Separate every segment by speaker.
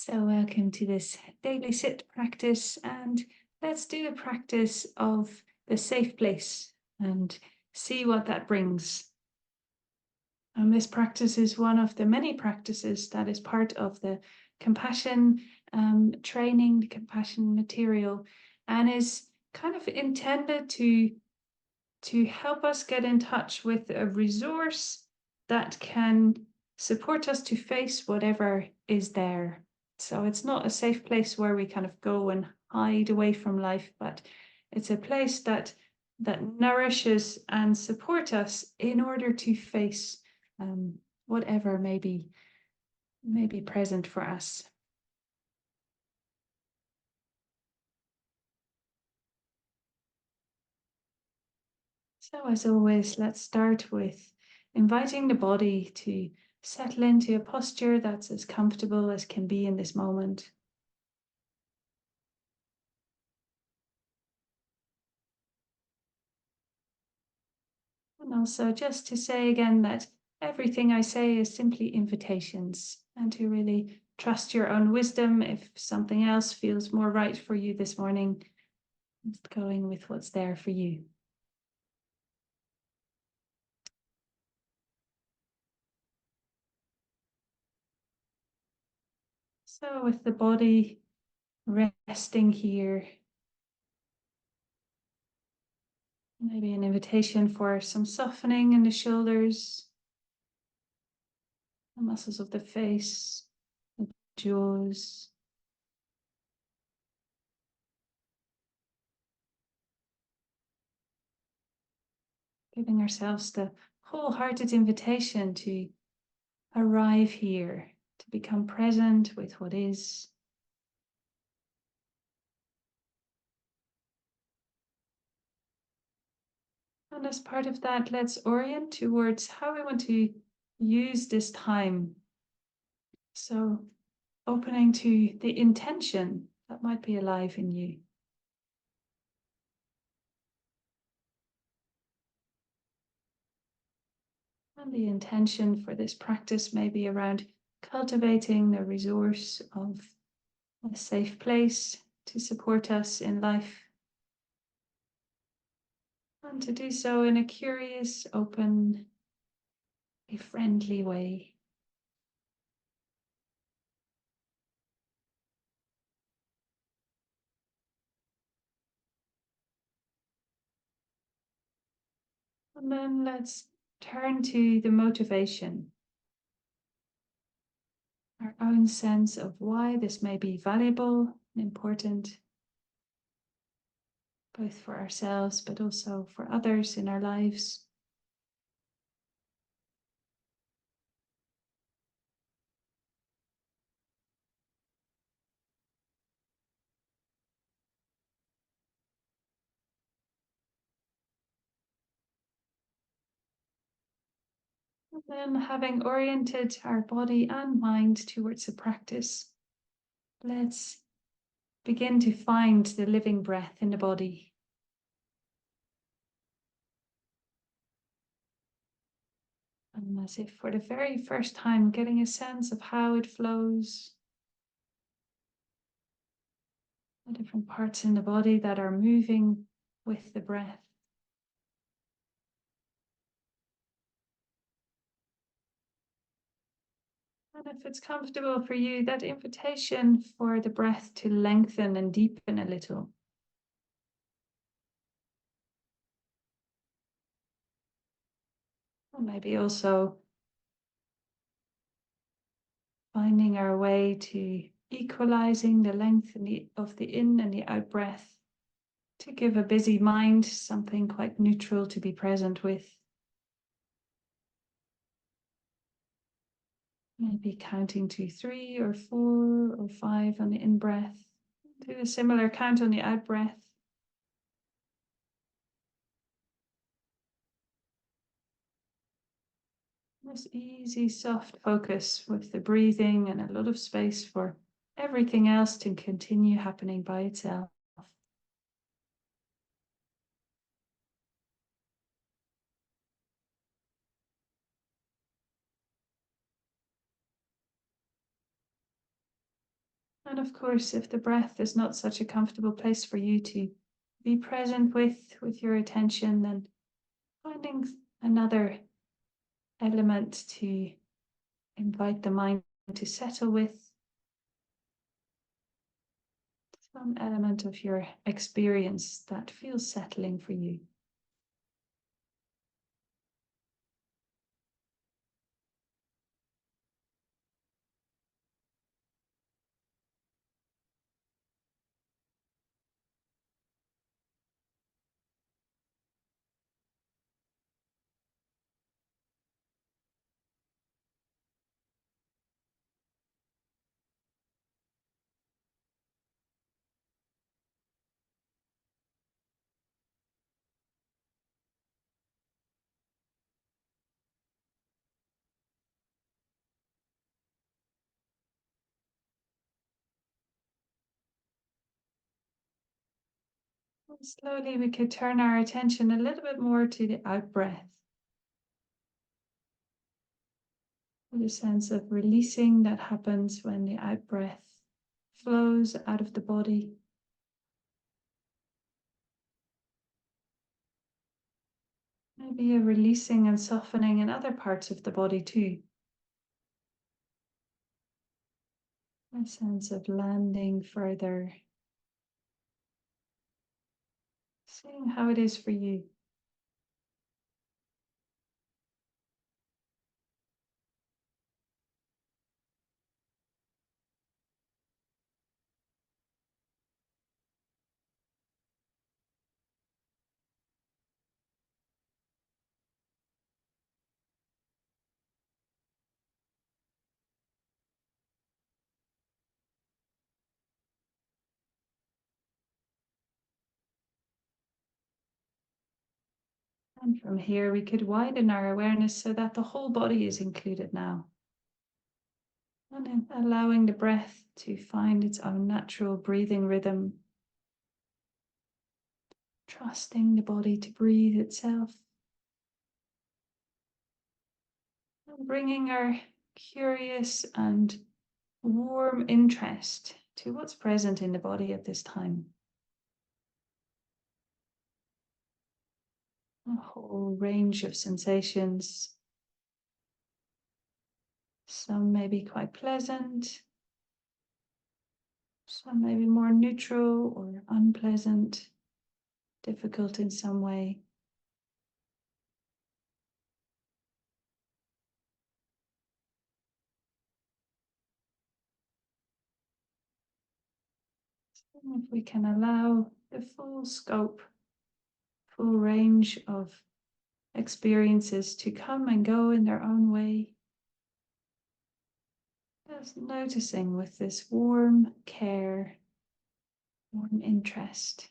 Speaker 1: So welcome to this daily sit practice, and let's do a practice of the safe place and see what that brings. And this practice is one of the many practices that is part of the compassion training, the compassion material, and is kind of intended to help us get in touch with a resource that can support us to face whatever is there. So it's not a safe place where we kind of go and hide away from life, but it's a place that nourishes and support us in order to face whatever may be present for us. So as always, let's start with inviting the body to settle into a posture that's as comfortable as can be in this moment. And also just to say again that everything I say is simply invitations, and to really trust your own wisdom. If something else feels more right for you this morning, just going with what's there for you. So with the body resting here, maybe an invitation for some softening in the shoulders, the muscles of the face, the jaws. Giving ourselves the wholehearted invitation to arrive here, to become present with what is. And as part of that, let's orient towards how we want to use this time. So opening to the intention that might be alive in you. And the intention for this practice may be around cultivating the resource of a safe place to support us in life. And to do so in a curious, open, a friendly way. And then let's turn to the motivation, our own sense of why this may be valuable and important, both for ourselves, but also for others in our lives. And then, having oriented our body and mind towards the practice, let's begin to find the living breath in the body. And as if for the very first time, getting a sense of how it flows, the different parts in the body that are moving with the breath. And if it's comfortable for you, that invitation for the breath to lengthen and deepen a little. Or maybe also finding our way to equalizing the length of the in and the out breath to give a busy mind something quite neutral to be present with. Maybe counting to 3 or 4 or 5 on the in breath. Do a similar count on the out breath. This easy, soft focus with the breathing and a lot of space for everything else to continue happening by itself. And of course, if the breath is not such a comfortable place for you to be present with your attention, then finding another element to invite the mind to settle with, some element of your experience that feels settling for you. And slowly, we could turn our attention a little bit more to the out breath. The sense of releasing that happens when the out breath flows out of the body. Maybe a releasing and softening in other parts of the body too. A sense of landing further. Seeing how it is for you. And from here, we could widen our awareness so that the whole body is included now. And then allowing the breath to find its own natural breathing rhythm. Trusting the body to breathe itself. And bringing our curious and warm interest to what's present in the body at this time. A whole range of sensations. Some may be quite pleasant. Some may be more neutral or unpleasant, difficult in some way. And if we can allow the full scope, full range of experiences to come and go in their own way, just noticing with this warm care, warm interest.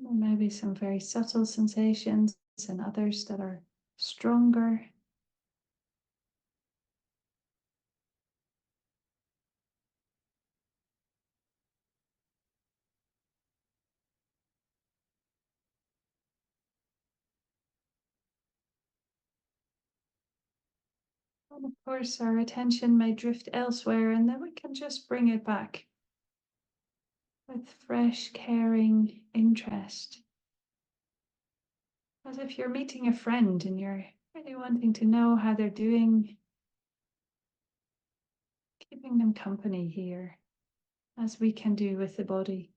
Speaker 1: There may be some very subtle sensations and others that are stronger. And of course, our attention may drift elsewhere, and then we can just bring it back with fresh, caring interest. As if you're meeting a friend and you're really wanting to know how they're doing, keeping them company here, as we can do with the body.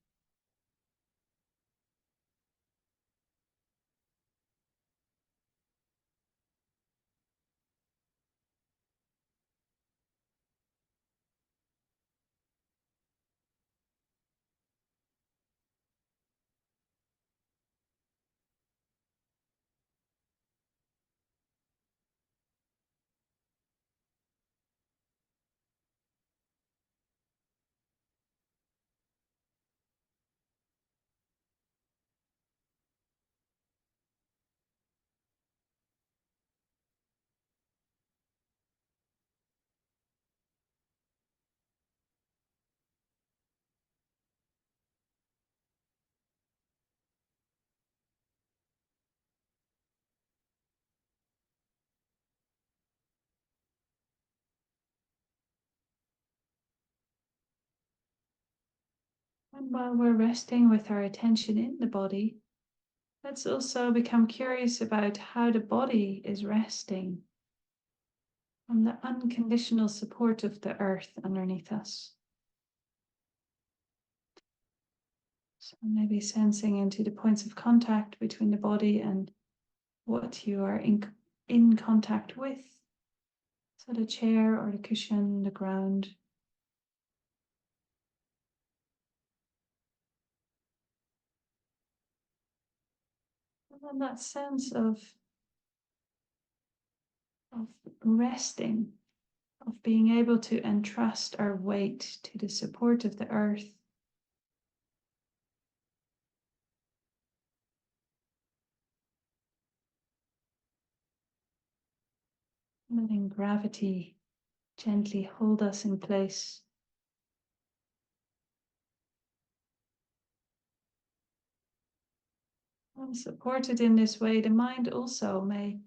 Speaker 1: And while we're resting with our attention in the body, let's also become curious about how the body is resting on the unconditional support of the earth underneath us. So maybe sensing into the points of contact between the body and what you are in contact with. So the chair or the cushion, the ground. And then that sense of resting, of being able to entrust our weight to the support of the earth. Letting gravity gently hold us in place. And supported in this way, the mind also may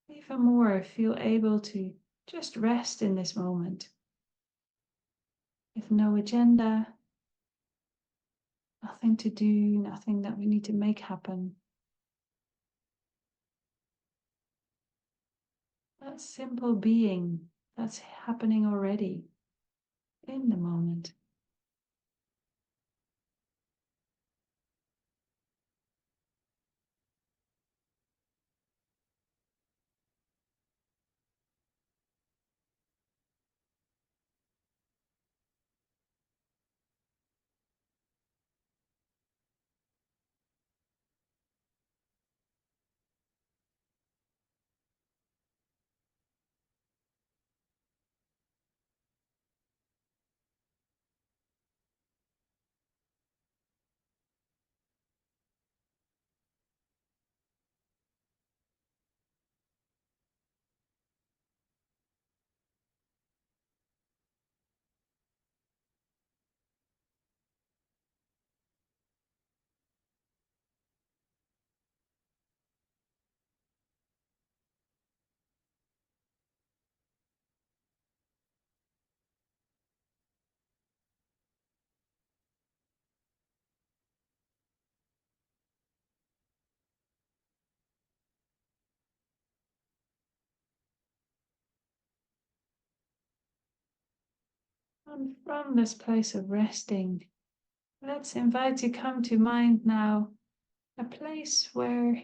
Speaker 1: even more feel able to just rest in this moment with no agenda, nothing to do, nothing that we need to make happen. That simple being that's happening already in the moment. And from this place of resting, let's invite to come to mind now a place where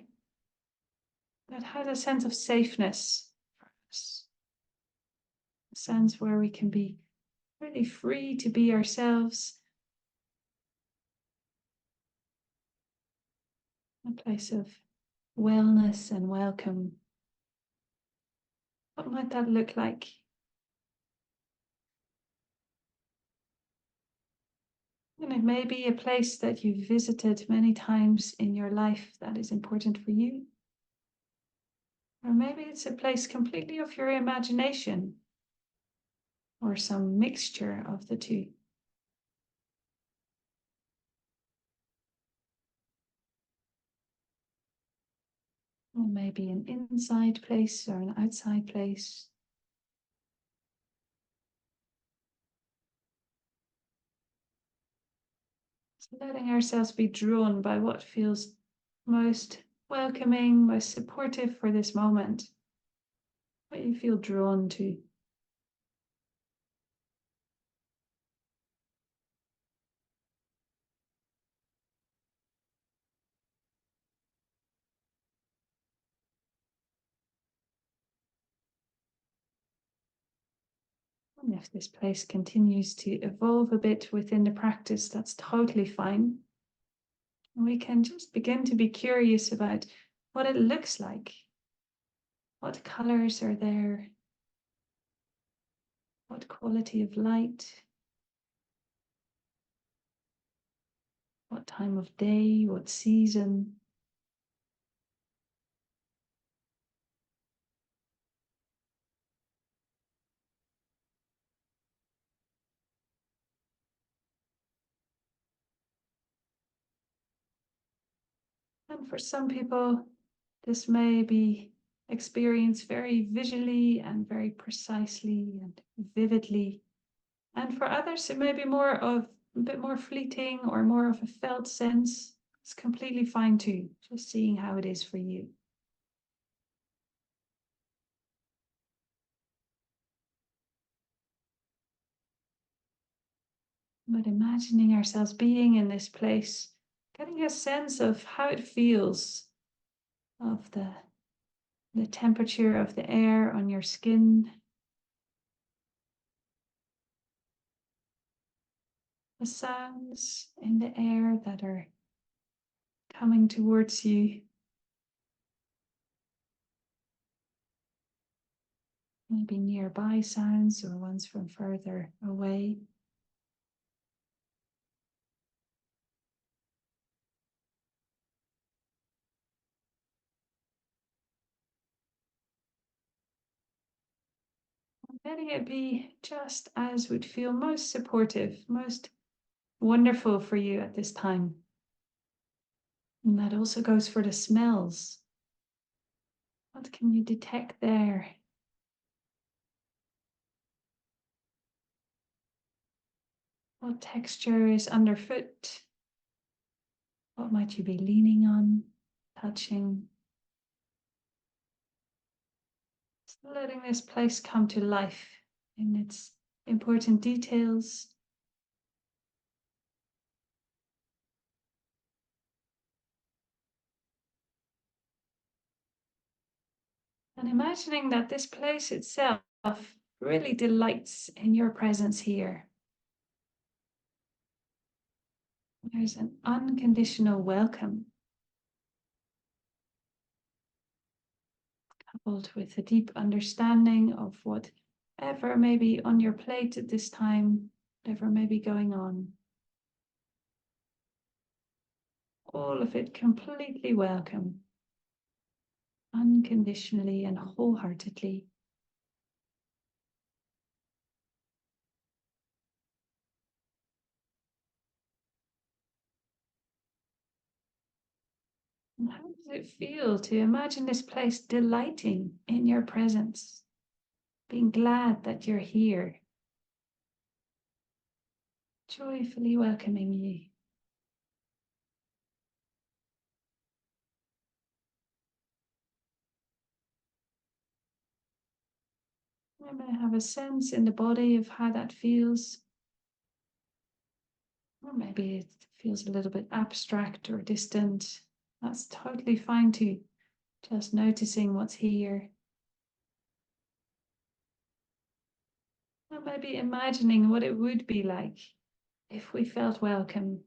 Speaker 1: that has a sense of safeness for us, a sense where we can be really free to be ourselves, a place of wellness and welcome. What might that look like? And it may be a place that you've visited many times in your life that is important for you. Or maybe it's a place completely of your imagination, or some mixture of the two. Or maybe an inside place or an outside place. So letting ourselves be drawn by what feels most welcoming, most supportive for this moment. What you feel drawn to. And if this place continues to evolve a bit within the practice, that's totally fine. And we can just begin to be curious about what it looks like. What colors are there? What quality of light? What time of day? What season? And for some people, this may be experienced very visually and very precisely and vividly. And for others, it may be more of a bit more fleeting or more of a felt sense, it's completely fine too. Just seeing how it is for you. But imagining ourselves being in this place, getting a sense of how it feels, of the temperature of the air on your skin, the sounds in the air that are coming towards you. Maybe nearby sounds or ones from further away. Letting it be just as would feel most supportive, most wonderful for you at this time. And that also goes for the smells. What can you detect there? What texture is underfoot? What might you be leaning on, touching? Just letting this place come to life in its important details. And imagining that this place itself really delights in your presence here. There's an unconditional welcome, coupled with a deep understanding of whatever may be on your plate at this time, whatever may be going on. All of it completely welcome, unconditionally and wholeheartedly. And how does it feel to imagine this place delighting in your presence, being glad that you're here, joyfully welcoming you? You may have a sense in the body of how that feels. Or maybe it feels a little bit abstract or distant. That's totally fine too. Just noticing what's here. Or maybe imagining what it would be like if we felt welcome.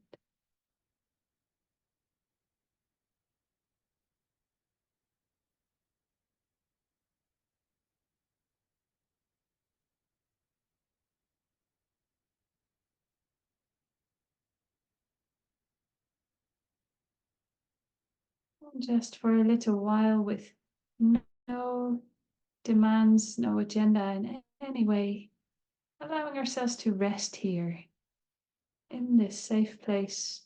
Speaker 1: Just for a little while with no demands, no agenda in any way. Allowing ourselves to rest here in this safe place.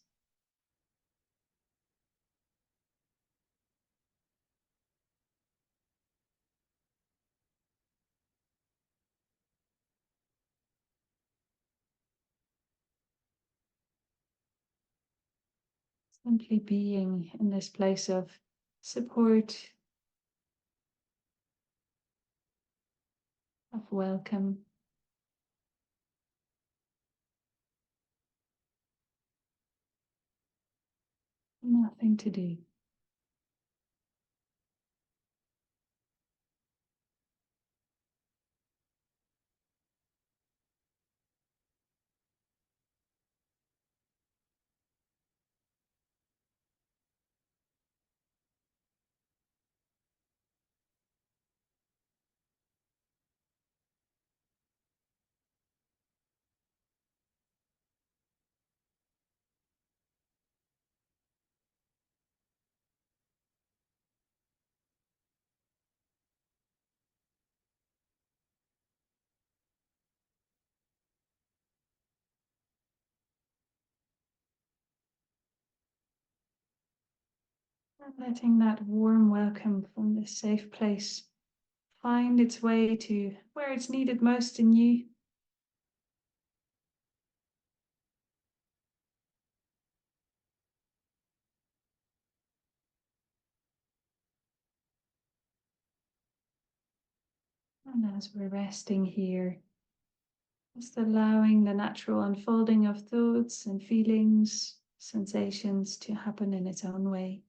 Speaker 1: Simply being in this place of support, of welcome. Nothing to do. And letting that warm welcome from this safe place find its way to where it's needed most in you. And as we're resting here, just allowing the natural unfolding of thoughts and feelings, sensations to happen in its own way.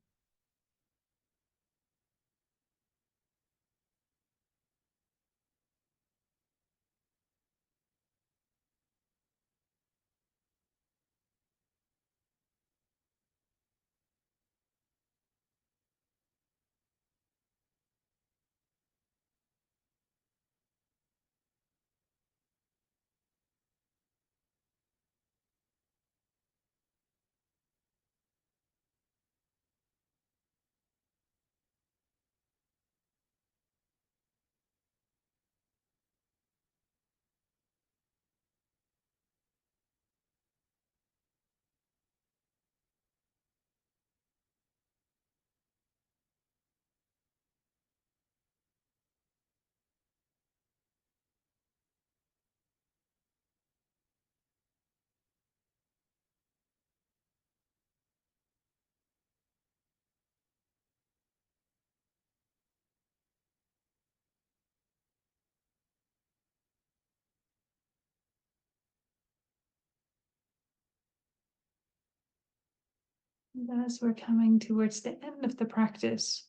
Speaker 1: And as we're coming towards the end of the practice,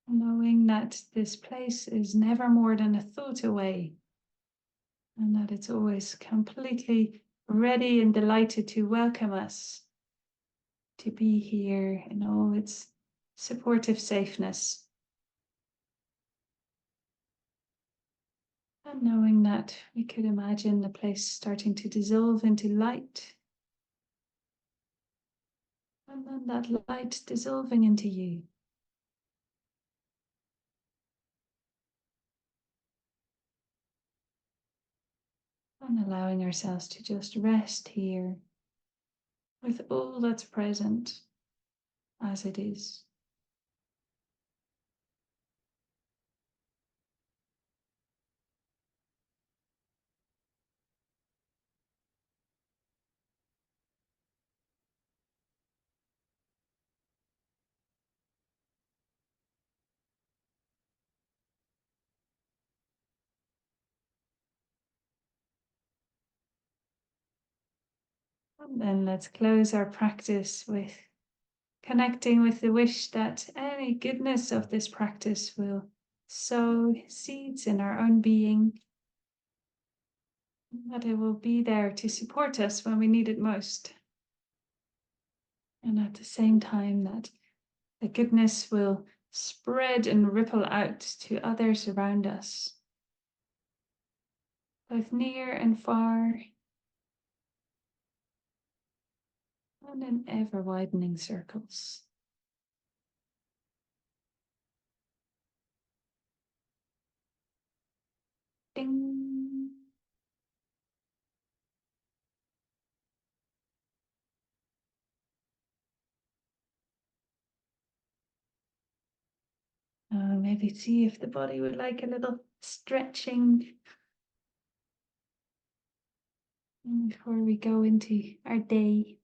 Speaker 1: knowing that this place is never more than a thought away, and that it's always completely ready and delighted to welcome us to be here in all its supportive safeness. And knowing that we could imagine the place starting to dissolve into light, and then that light dissolving into you. And allowing ourselves to just rest here with all that's present as it is. And then let's close our practice with connecting with the wish that any goodness of this practice will sow seeds in our own being, that it will be there to support us when we need it most. And at the same time, that the goodness will spread and ripple out to others around us, both near and far, and in ever widening circles. Ding. Maybe see if the body would like a little stretching before we go into our day.